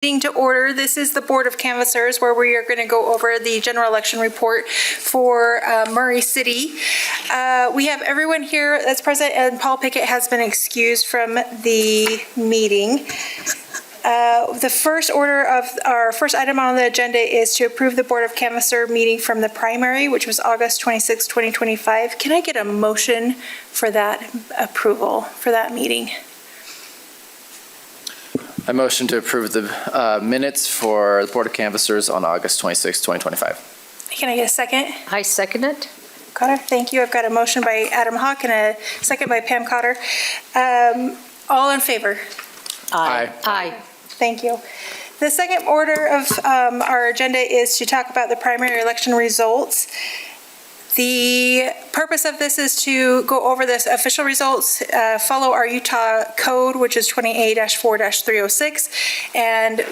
To order. This is the Board of Canvassers where we are going to go over the general election report for Murray City. We have everyone here that's present, and Paul Pickett has been excused from the meeting. The first order of our first item on the agenda is to approve the Board of Canvasser meeting from the primary, which was August 26, 2025. Can I get a motion for that approval for that meeting? I motion to approve the minutes for the Board of Canvassers on August 26, 2025. Can I get a second? I second it. Cotter, thank you. I've got a motion by Adam Hawk and a second by Pam Cotter. All in favor? Aye. Aye. Thank you. The second order of our agenda is to talk about the primary election results. The purpose of this is to go over the official results, follow our Utah code, which is 20A-4-306, and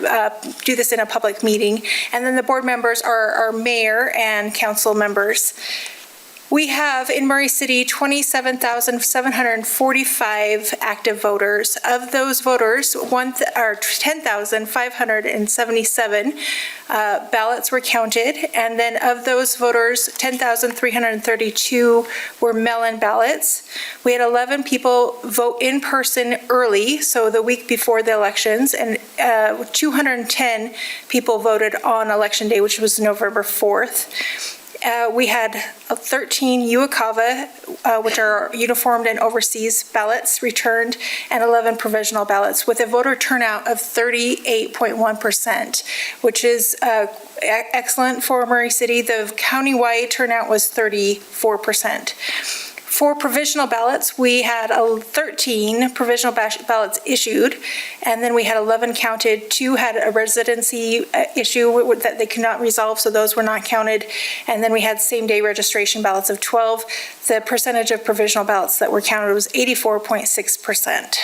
do this in a public meeting. And then the board members are our mayor and council members. We have in Murray City 27,745 active voters. Of those voters, 10,577 ballots were counted, and then of those voters, 10,332 were mail-in ballots. We had 11 people vote in person early, so the week before the elections, and 210 people voted on election day, which was November 4th. We had 13 UOCAVA, which are uniformed and overseas ballots returned, and 11 provisional ballots, with a voter turnout of 38.1%, which is excellent for Murray City. The countywide turnout was 34%. For provisional ballots, we had 13 provisional ballots issued, and then we had 11 counted. 2 had a residency issue that they could not resolve, so those were not counted. And then we had same-day registration ballots of 12. The percentage of provisional ballots that were counted was 84.6%.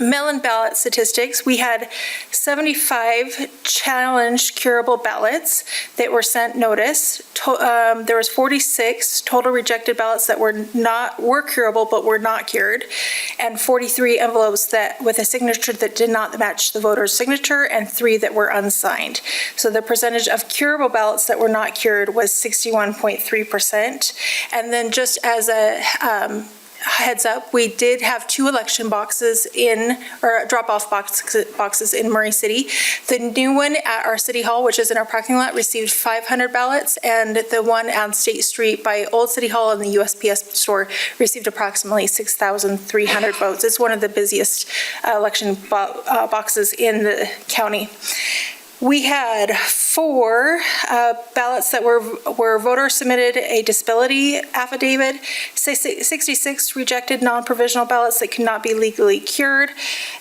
Mail-in ballot statistics, we had 75 challenged curable ballots that were sent notice. There was 46 total rejected ballots that were curable but were not cured, and 43 envelopes that with a signature that did not match the voter's signature, and 3 that were unsigned. So the percentage of curable ballots that were not cured was 61.3%. And then just as a heads up, we did have 2 election boxes drop-off boxes in Murray City. The new one at our City Hall, which is in our parking lot, received 500 ballots, and the one on State Street by Old City Hall and the USPS store received approximately 6,300 votes. It's one of the busiest election boxes in the county. We had 4 ballots that were voters submitted a disability affidavit, 66 rejected non-provisional ballots that could not be legally cured,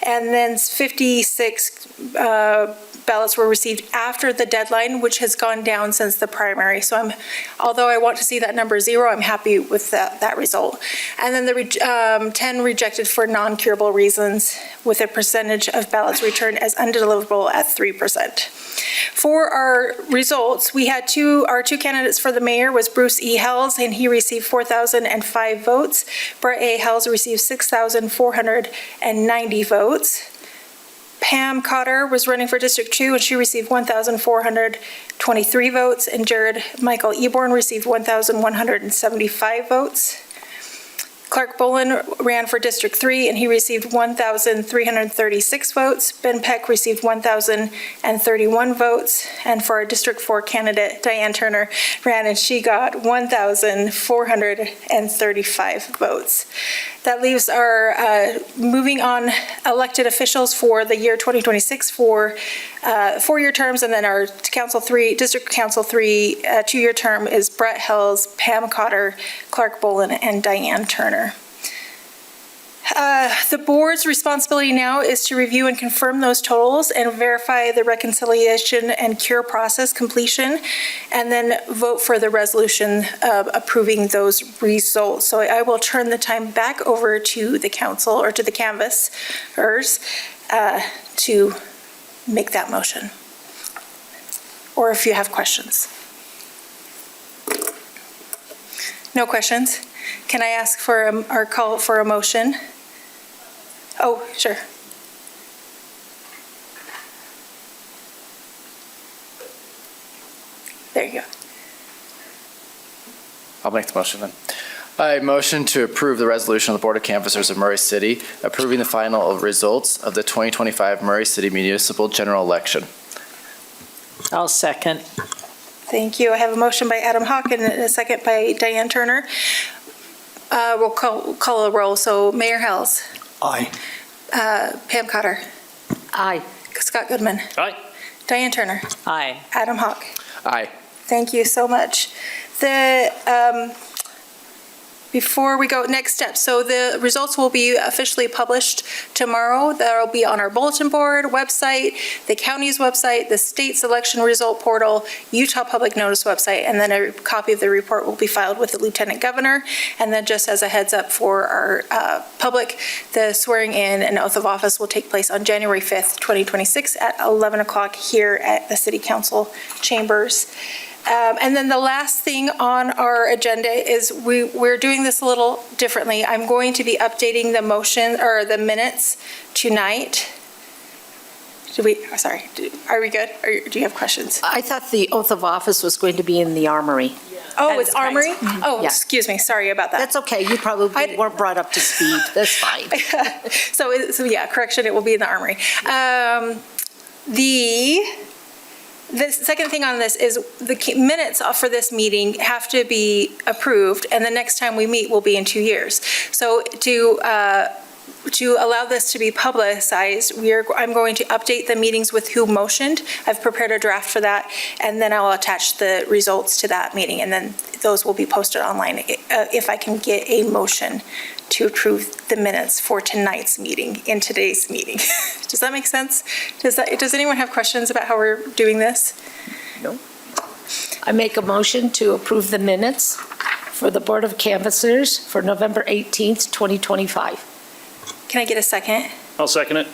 and then 56 ballots were received after the deadline, which has gone down since the primary. So although I want to see that number 0, I'm happy with that result. And then the 10 rejected for non-curable reasons, with a percentage of ballots returned as undeliverable at 3%. For our results, we had our two candidates for the mayor was Bruce E. Hells, and he received 4,005 votes. Brett A. Hells received 6,490 votes. Pam Cotter was running for District 2, and she received 1,423 votes, and Jared Michael Eborn received 1,175 votes. Clark Bolin ran for District 3, and he received 1,336 votes. Ben Peck received 1,031 votes. And for our District 4 candidate, Diane Turner ran, and she got 1,435 votes. That leaves our moving on elected officials for the year 2026 for 4-year terms, and then our District Council 3 2-year term is Brett Hells, Pam Cotter, Clark Bolin, and Diane Turner. The board's responsibility now is to review and confirm those totals and verify the reconciliation and cure process completion, and then vote for the resolution approving those results. So I will turn the time back over to the council or to the canvassers to make that motion, or if you have questions. No questions? Can I ask for or call for a motion? Oh, sure. There you go. I'll make the motion then. I motion to approve the resolution of the Board of Canvassers of Murray City approving the final results of the 2025 Murray City Municipal General Election. I'll second. Thank you. I have a motion by Adam Hawk and a second by Diane Turner. We'll call a roll. So Mayor Hells, Aye. Pam Cotter, Aye. Scott Goodman, Aye. Diane Turner, Aye. Adam Hawk. Aye. Thank you so much. Before we go, next step. So the results will be officially published tomorrow. That'll be on our bulletin board, website, the county's website, the state's election result portal, Utah Public Notice website, and then a copy of the report will be filed with the Lieutenant Governor. And then just as a heads up for our public, the swearing in and oath of office will take place on January 5th, 2026 at 11 o'clock here at the City Council chambers. And then the last thing on our agenda is we're doing this a little differently. I'm going to be updating the motion or the minutes tonight. Are we good? Or do you have questions? I thought the oath of office was going to be in the armory. Oh, it's Armory? Oh, Yeah. excuse me. Sorry about that. That's okay, you probably weren't brought up to speed, that's fine. So yeah, correction, it will be in the Armory. The second thing on this is the minutes for this meeting have to be approved, and the next time we meet will be in 2 years. So to allow this to be publicized, I'm going to update the meetings with who motioned. I've prepared a draft for that, and then I'll attach the results to that meeting, and then those will be posted online if I can get a motion to approve the minutes for tonight's meeting in today's meeting. Does that make sense? Does anyone have questions about how we're doing this? No. I make a motion to approve the minutes for the Board of Canvassers for November 18th, 2025. Can I get a second? I'll second it.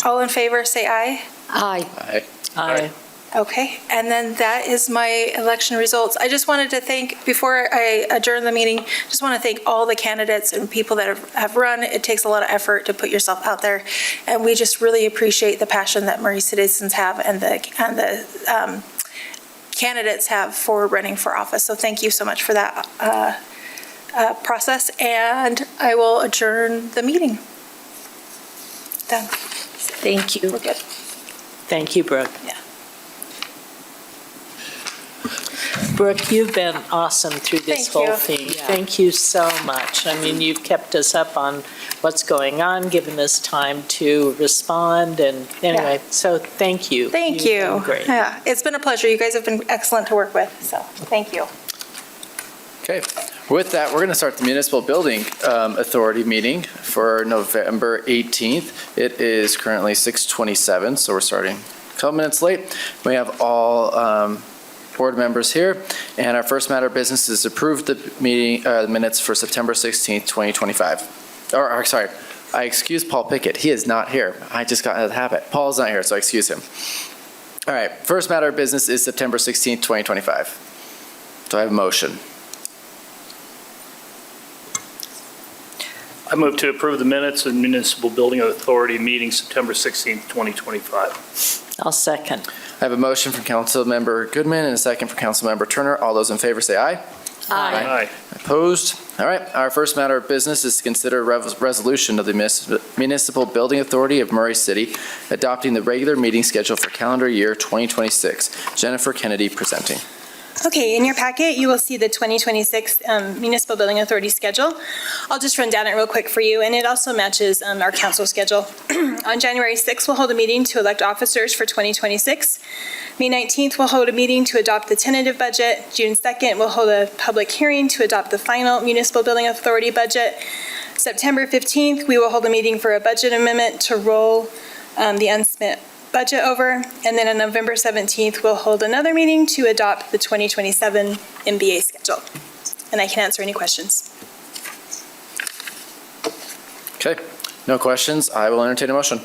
All in favor, say aye. Aye. Aye. Aye. Okay, and then that is my election results. I just wanted to thank, before I adjourn the meeting, just want to thank all the candidates and people that have run. It takes a lot of effort to put yourself out there, and we just really appreciate the passion that Murray citizens have and the candidates have for running for office. So thank you so much for that process, and I will adjourn the meeting. Done. Thank you. We're good. Thank you, Brooke. Yeah. Brooke, you've been awesome through this Thank you. whole thing. Yeah. Thank you so much. I mean, you've kept us up on what's going on, given us time to respond, and anyway, so thank you. Thank You've you. been great. Yeah, it's been a pleasure. You guys have been excellent to work with, so thank you. Okay. With that, we're going to start the Municipal Building Authority meeting for November 18th. It is currently 6:27, so we're starting a couple minutes late. We have all board members here, and our first matter of business is approve the meeting minutes for September 16th, 2025. Or sorry, I excuse Paul Pickett. He is not here. I just got out of the habit. Paul's not here, so I excuse him. All right, first matter of business is September 16th, 2025. Do I have a motion? I move to approve the minutes of Municipal Building Authority meeting September 16th, 2025. I'll second. I have a motion from Councilmember Goodman and a second from Councilmember Turner. All those in favor say aye. Aye. Opposed? All right, our first matter of business is to consider resolution of the Municipal Building Authority of Murray City adopting the regular meeting schedule for calendar year 2026. Jennifer Kennedy presenting. Okay, in your packet, you will see the 2026 Municipal Building Authority schedule. I'll just run down it real quick for you, and it also matches our council schedule. On January 6th, we'll hold a meeting to elect officers for 2026. May 19th, we'll hold a meeting to adopt the tentative budget. June 2nd, we'll hold a public hearing to adopt the final Municipal Building Authority budget. September 15th, we will hold a meeting for a budget amendment to roll the unspent budget over, and then on November 17th, we'll hold another meeting to adopt the 2027 MBA schedule. And I can answer any questions. Okay, no questions. I will entertain a motion.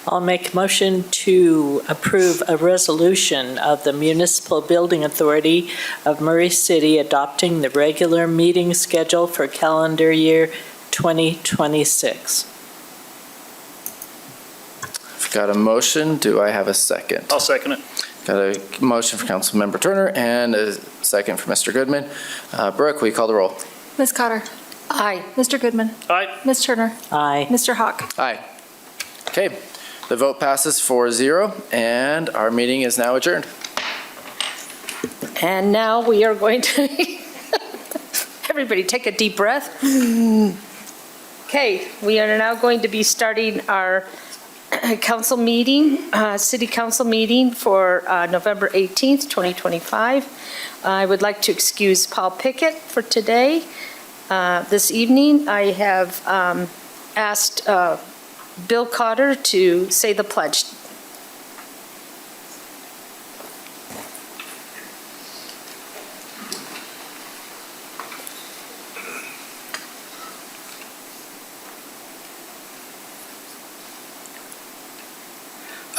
I'll make a motion to approve a resolution of the Municipal Building Authority of Murray City adopting the regular meeting schedule for calendar year 2026. Got a motion. Do I have a second? I'll second it. Got a motion for Councilmember Turner and a second for Mr. Goodman. Brooke, will you call the roll? Ms. Cotter? Aye. Mr. Goodman? Aye. Ms. Turner? Aye. Mr. Hawk? Aye. Okay, the vote passes 4-0, and our meeting is now adjourned. And now we are going to, everybody take a deep breath. Okay, we are now going to be starting our council meeting, city council meeting for November 18th, 2025. I would like to excuse Paul Pickett for today. This evening, I have asked Bill Cotter to say the pledge.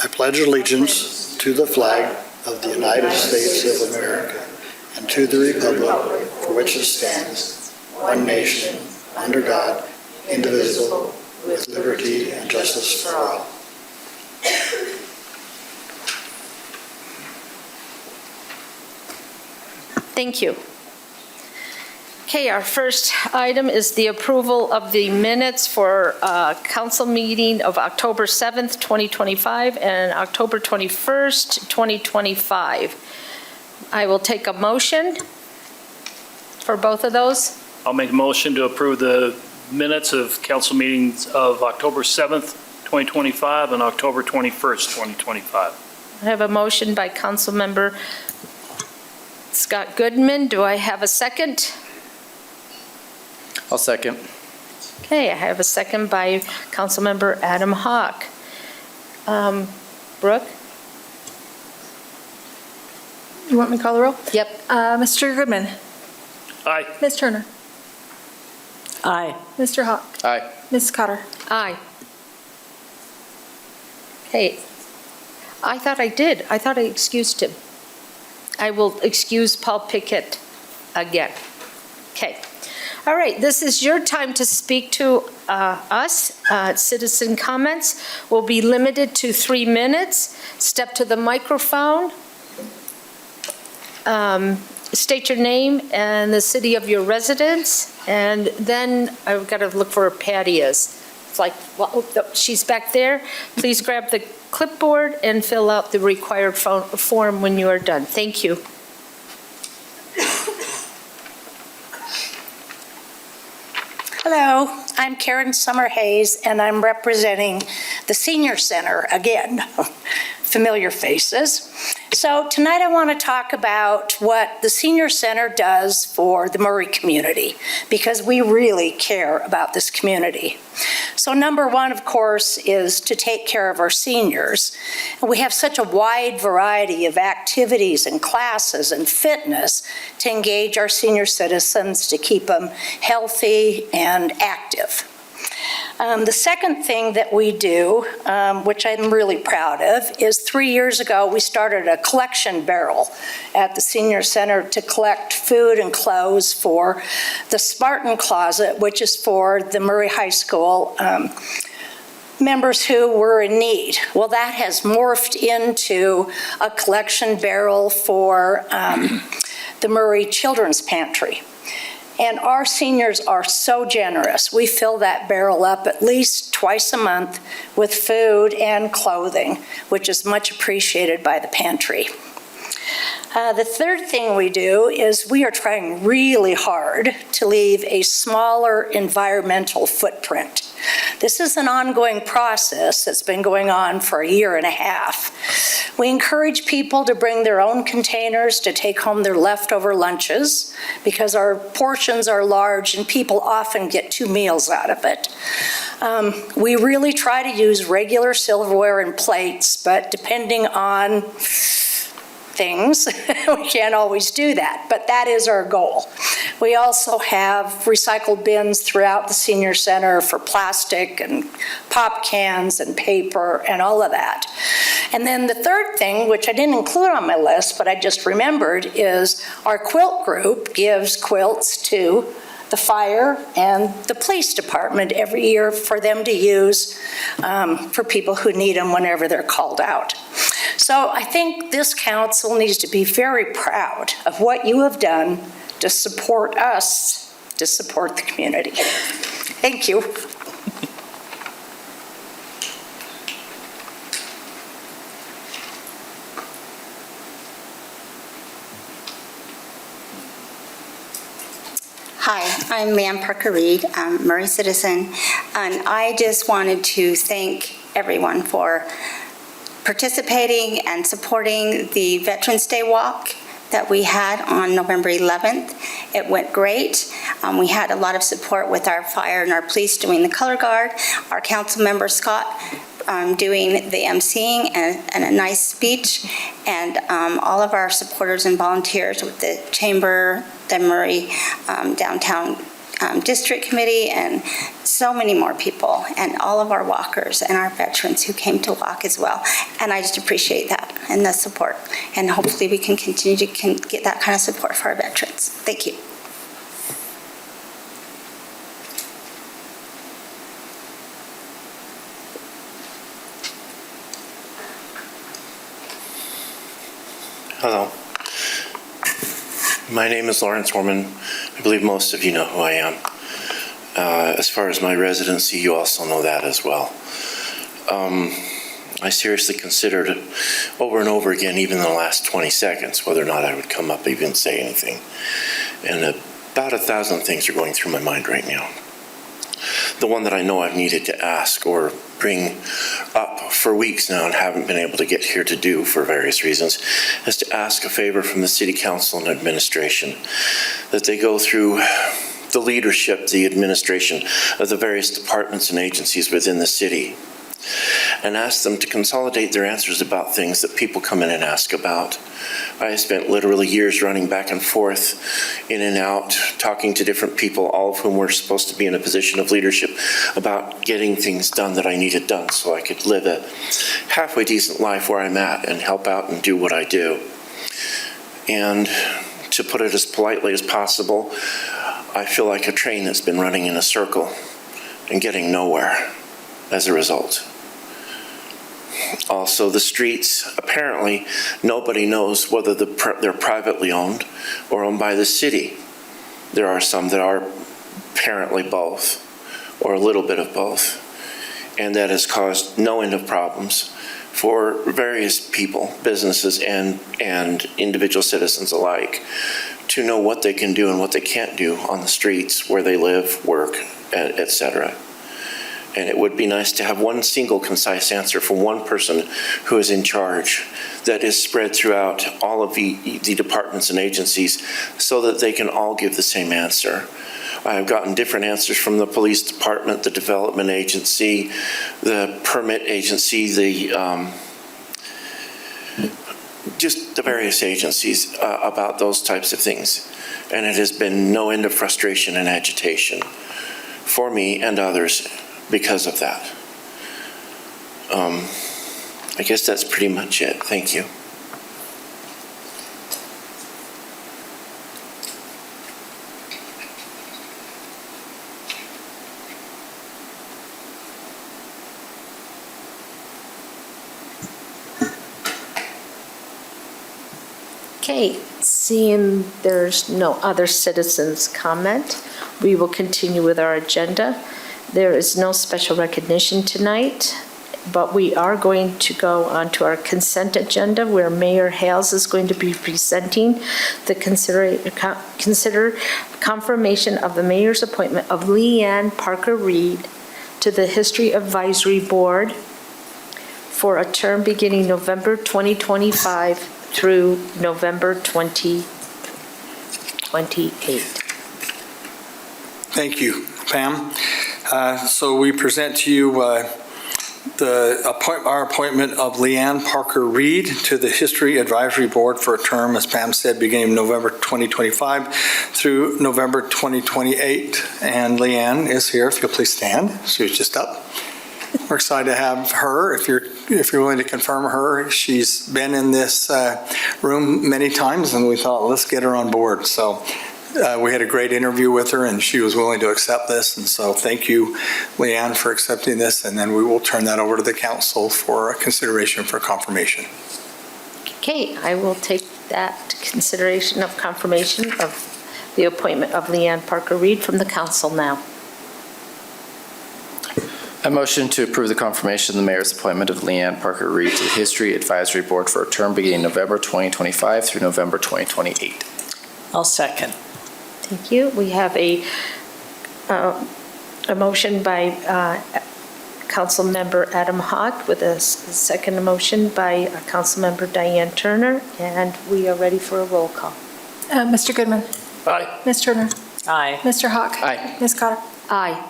I pledge allegiance to the flag of the United States of America and to the republic for which it stands, one nation, under God, indivisible, with liberty and justice for all. Thank you. Okay, our first item is the approval of the minutes for council meeting of October 7th, 2025 and October 21st, 2025. I will take a motion for both of those. I'll make a motion to approve the minutes of council meetings of October 7th, 2025 and October 21st, 2025. I have a motion by Councilmember Scott Goodman. Do I have a second? I'll second. Okay, I have a second by Councilmember Adam Hawk. Brooke? You want me to call the roll? Yep. Mr. Goodman? Aye. Ms. Turner? Aye. Mr. Hawk? Aye. Ms. Cotter? Aye. Okay. I thought I did. I thought I excused him. I will excuse Paul Pickett again. Okay. All right, this is your time to speak to us. Citizen comments will be limited to 3 minutes. Step to the microphone. State your name and the city of your residence, and then I've got to look for Patty's. It's like, well, she's back there. Please grab the clipboard and fill out the required form when you are done. Thank you. Hello, I'm Karen Summer-Hayes, and I'm representing the Senior Center again. Familiar faces. So tonight I want to talk about what the Senior Center does for the Murray community, because we really care about this community. So number one, of course, is to take care of our seniors. And we have such a wide variety of activities and classes and fitness to engage our senior citizens to keep them healthy and active. The second thing that we do, which I'm really proud of, is 3 years ago we started a collection barrel at the Senior Center to collect food and clothes for the Spartan Closet, which is for the Murray High School members who were in need. Well, that has morphed into a collection barrel for the Murray Children's Pantry. And our seniors are so generous. We fill that barrel up at least twice a month with food and clothing, which is much appreciated by the pantry. The third thing we do is we are trying really hard to leave a smaller environmental footprint. This is an ongoing process that's been going on for 1.5 years. We encourage people to bring their own containers to take home their leftover lunches because our portions are large and people often get 2 meals out of it. We really try to use regular silverware and plates, but depending on things, we can't always do that, but that is our goal. We also have recycled bins throughout the Senior Center for plastic and pop cans and paper and all of that. And then the third thing, which I didn't include on my list, but I just remembered, is our quilt group gives quilts to the fire and the police department every year for them to use for people who need them whenever they're called out. So I think this council needs to be very proud of what you have done to support us, to support the community. Thank you. Hi, I'm Leanne Parker Reed, I'm Murray citizen, and I just wanted to thank everyone for participating and supporting the Veterans Day Walk that we had on November 11th. It went great. We had a lot of support with our fire and our police doing the color guard, our council member Scott doing the emceeing and a nice speech, and all of our supporters and volunteers with the chamber, the Murray Downtown District Committee, and so many more people, and all of our walkers and our veterans who came to walk as well. And I just appreciate that and the support. And hopefully we can continue to get that kind of support for our veterans. Thank you. Hello. My name is Lawrence Orman. I believe most of you know who I am. As far as my residency, you also know that as well. I seriously considered over and over again, even in the last 20 seconds, whether or not I would come up and even say anything. And about 1,000 things are going through my mind right now. The one that I know I've needed to ask or bring up for weeks now and haven't been able to get here to do for various reasons is to ask a favor from the City Council and administration that they go through the leadership, the administration of the various departments and agencies within the city and ask them to consolidate their answers about things that people come in and ask about. I spent literally years running back and forth, in and out, talking to different people, all of whom were supposed to be in a position of leadership, about getting things done that I needed done so I could live a halfway decent life where I'm at and help out and do what I do. And to put it as politely as possible, I feel like a train that's been running in a circle and getting nowhere as a result. Also, the streets, apparently, nobody knows whether they're privately owned or owned by the city. There are some that are apparently both, or a little bit of both. And that has caused no end of problems for various people, businesses, and individual citizens alike to know what they can do and what they can't do on the streets where they live, work, etc. And it would be nice to have one single concise answer from one person who is in charge that is spread throughout all of the departments and agencies so that they can all give the same answer. I've gotten different answers from the police department, the development agency, the permit agency, just the various agencies about those types of things. And it has been no end of frustration and agitation for me and others because of that. I guess that's pretty much it. Thank you. Okay, seeing there's no other citizens' comment, we will continue with our agenda. There is no special recognition tonight, but we are going to go on to our consent agenda where Mayor Hales is going to be presenting the consider confirmation of the mayor's appointment of Leanne Parker Reed to the History Advisory Board for a term beginning November 2025 through November 2028. Thank you, Pam. So we present to you our appointment of Leanne Parker Reed to the History Advisory Board for a term, as Pam said, beginning November 2025 through November 2028. And Leanne is here, if you'll please stand. She was just up. We're excited to have her. If you're willing to confirm her, she's been in this room many times, and we thought, let's get her on board. So We had a great interview with her, and she was willing to accept this. And so thank you, Leanne, for accepting this. And then we will turn that over to the council for consideration for confirmation. Okay, I will take that to consideration of confirmation of the appointment of Leanne Parker Reed from the council now. A motion to approve the confirmation of the mayor's appointment of Leanne Parker Reed to the History Advisory Board for a term beginning November 2025 through November 2028. I'll second. Thank you. We have a motion by Councilmember Adam Hawk with a second motion by Councilmember Diane Turner, and we are ready for a roll call. Mr. Goodman. Aye. Ms. Turner. Aye. Mr. Hawk. Aye. Ms. Cotter. Aye.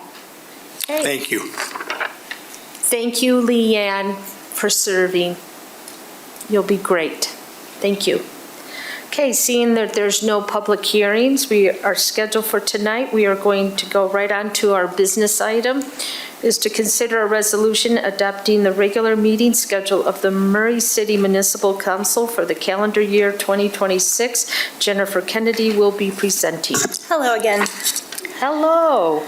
Okay. Thank you. Thank you, Leanne, for serving. You'll be great. Thank you. Okay, seeing that there's no public hearings we are scheduled for tonight, we are going to go right on to our business item, is to consider a resolution adopting the regular meeting schedule of the Murray City Municipal Council for the calendar year 2026. Jennifer Kennedy will be presenting. Hello again. Hello.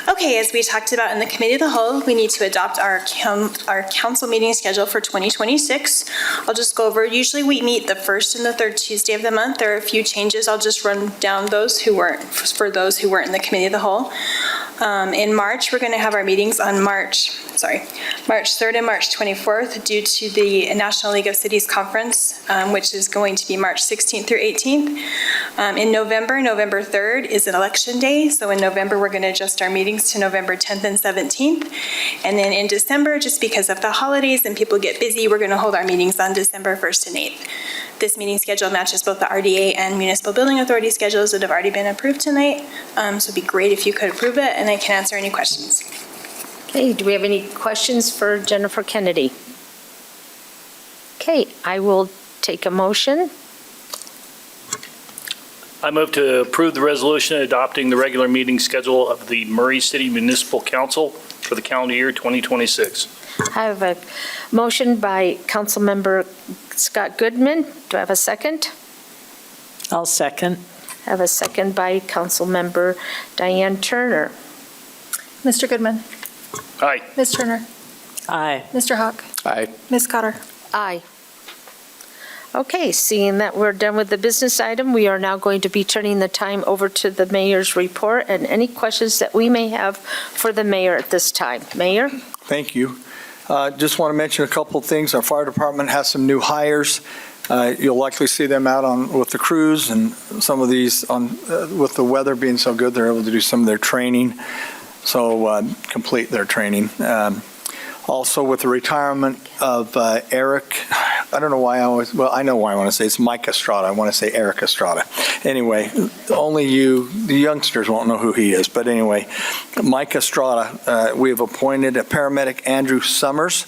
Okay, as we talked about in the committee of the whole, we need to adopt our council meeting schedule for 2026. I'll just go over, usually we meet the first and the third Tuesday of the month. There are a few changes. I'll just run down those for those who weren't in the committee of the whole. In March, we're going to have our meetings on March 3rd and March 24th due to the National League of Cities Conference, which is going to be March 16th through 18th. In November 3rd is an election day, so in November, we're going to adjust our meetings to November 10th and 17th. And then in December, just because of the holidays and people get busy, we're going to hold our meetings on December 1st and 8th. This meeting schedule matches both the RDA and Municipal Building Authority schedules that have already been approved tonight. So it'd be great if you could approve it, and I can answer any questions. Okay, do we have any questions for Jennifer Kennedy? Okay, I will take a motion. I move to approve the resolution adopting the regular meeting schedule of the Murray City Municipal Council for the calendar year 2026. I have a motion by Councilmember Scott Goodman. Do I have a second? I'll second. I have a second by Councilmember Diane Turner. Mr. Goodman. Aye. Ms. Turner. Aye. Mr. Hawk. Aye. Ms. Cotter. Aye. Okay, seeing that we're done with the business item, we are now going to be turning the time over to the mayor's report and any questions that we may have for the mayor at this time. Mayor? Thank you. Just want to mention a couple of things. Our fire department has some new hires. You'll likely see them out with the crews, and some of these, with the weather being so good, they're able to do some of their training, so complete their training. Also, with the retirement of Eric, I don't know why I know why I want to say it's Mike Estrada. I want to say Eric Estrada. Anyway, only the youngsters won't know who he is. But anyway, Mike Estrada, we have appointed a paramedic, Andrew Summers,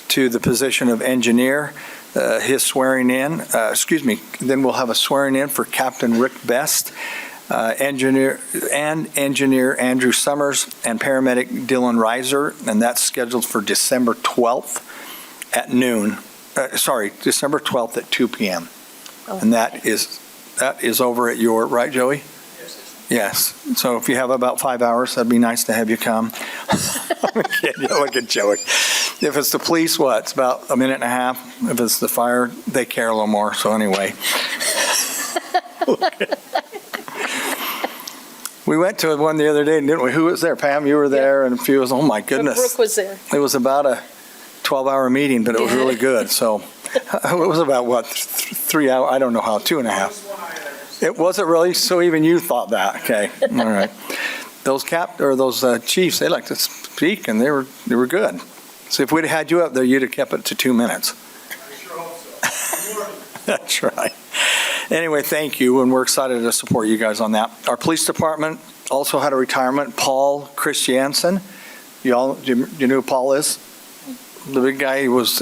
to the position of engineer. His swearing in, then we'll have a swearing in for Captain Rick Best, engineer Andrew Summers, and paramedic Dylan Reiser, and that's scheduled for December 12th at noon. December 12th at 2 p.m. Oh. And that is over at your, right, Joey? Yes. So if you have about 5 hours, that'd be nice to have you come. I'm kidding. Look at Joey. If it's the police, it's about a minute and a half. If it's the fire, they care a little more. So anyway. We went to one the other day, didn't we? Who was there? Pam, you were there, and a few was, oh my goodness. Brooke was there. It was about a 12-hour meeting, but it was really good. So it was about, 3 hours? I don't know how, 2.5. It wasn't really? So even you thought that. Okay. All right. Those chiefs, they like to speak, and they were good. So if we'd had you up there, you'd have kept it to 2 minutes. I sure hope so. That's right. Anyway, thank you, and we're excited to support you guys on that. Our police department also had a retirement, Paul Christiansen. You know who Paul is? The big guy who was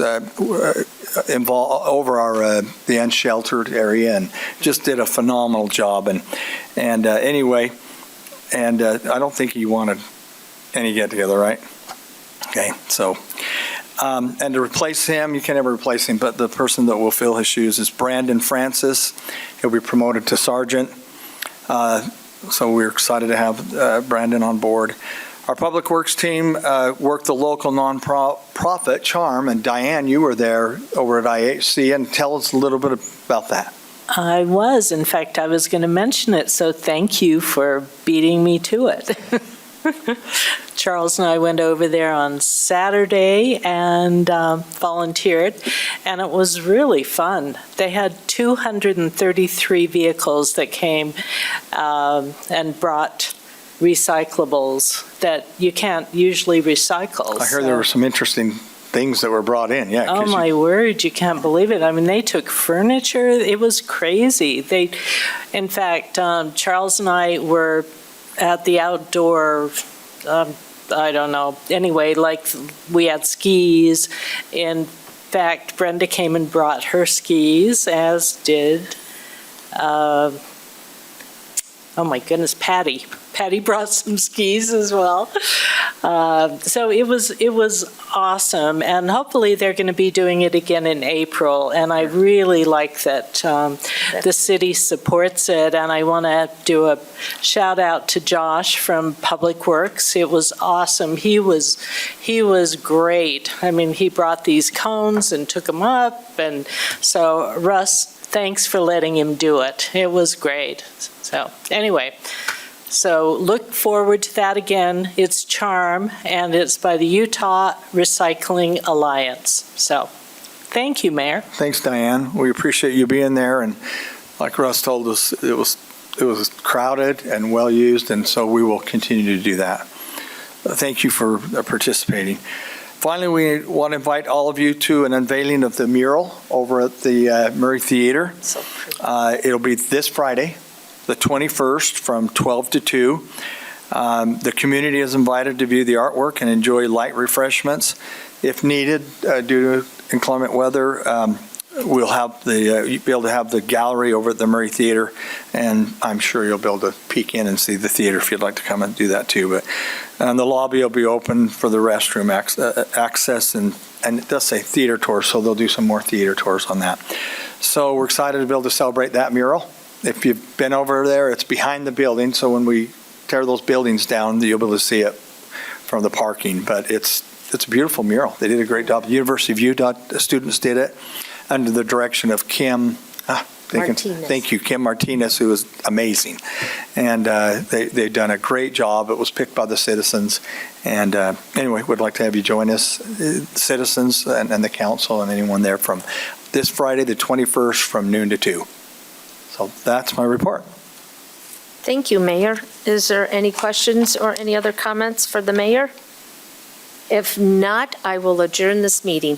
involved over the unsheltered area and just did a phenomenal job. And I don't think he wanted any get-together, right? Okay, so. And to replace him, you can never replace him, but the person that will fill his shoes is Brandon Francis. He'll be promoted to sergeant. So we're excited to have Brandon on board. Our Public Works team worked the local nonprofit Charm, and Diane, you were there over at IHC, and tell us a little bit about that. I was. In fact, I was going to mention it, so thank you for beating me to it. Charles and I went over there on Saturday and volunteered, and it was really fun. They had 233 vehicles that came and brought recyclables that you can't usually recycle. I heard there were some interesting things that were brought in, yeah. Oh, my word, you can't believe it. I mean, they took furniture. It was crazy. In fact, Charles and I were at the outdoor, I don't know, anyway, like we had skis. In fact, Brenda came and brought her skis, as did, oh my goodness, Patty. Patty brought some skis as well. So it was awesome, and hopefully they're going to be doing it again in April. And I really like that the city supports it. And I want to do a shout out to Josh from Public Works. It was awesome. He was great. I mean, he brought these cones and took them up, and so Russ, thanks for letting him do it. It was great. So anyway. So look forward to that again. It's Charm, and it's by the Utah Recycling Alliance. So thank you, Mayor. Thanks, Diane. We appreciate you being there, and like Russ told us, it was crowded and well-used, and so we will continue to do that. Thank you for participating. Finally, we want to invite all of you to an unveiling of the mural over at the Murray Theater. So pretty. It'll be this Friday, the 21st, from 12 to 2. The community is invited to view the artwork and enjoy light refreshments. If needed, due to inclement weather, we'll have you'll be able to have the gallery over at the Murray Theater, and I'm sure you'll be able to peek in and see the theater if you'd like to come and do that too. But the lobby will be open for the restroom access, and it does say theater tours, so they'll do some more theater tours on that. So we're excited to be able to celebrate that mural. If you've been over there, it's behind the building, so when we tear those buildings down, you'll be able to see it from the parking. But it's a beautiful mural. They did a great job. The University of Utah students did it under the direction of Kim Martinez. Thank you, Kim Martinez, who was amazing. And they've done a great job. It was picked by the citizens. And anyway, we'd like to have you join us, citizens and the council and anyone there, from this Friday, the 21st, from noon to 2. So that's my report. Thank you, Mayor. Is there any questions or any other comments for the mayor? If not, I will adjourn this meeting.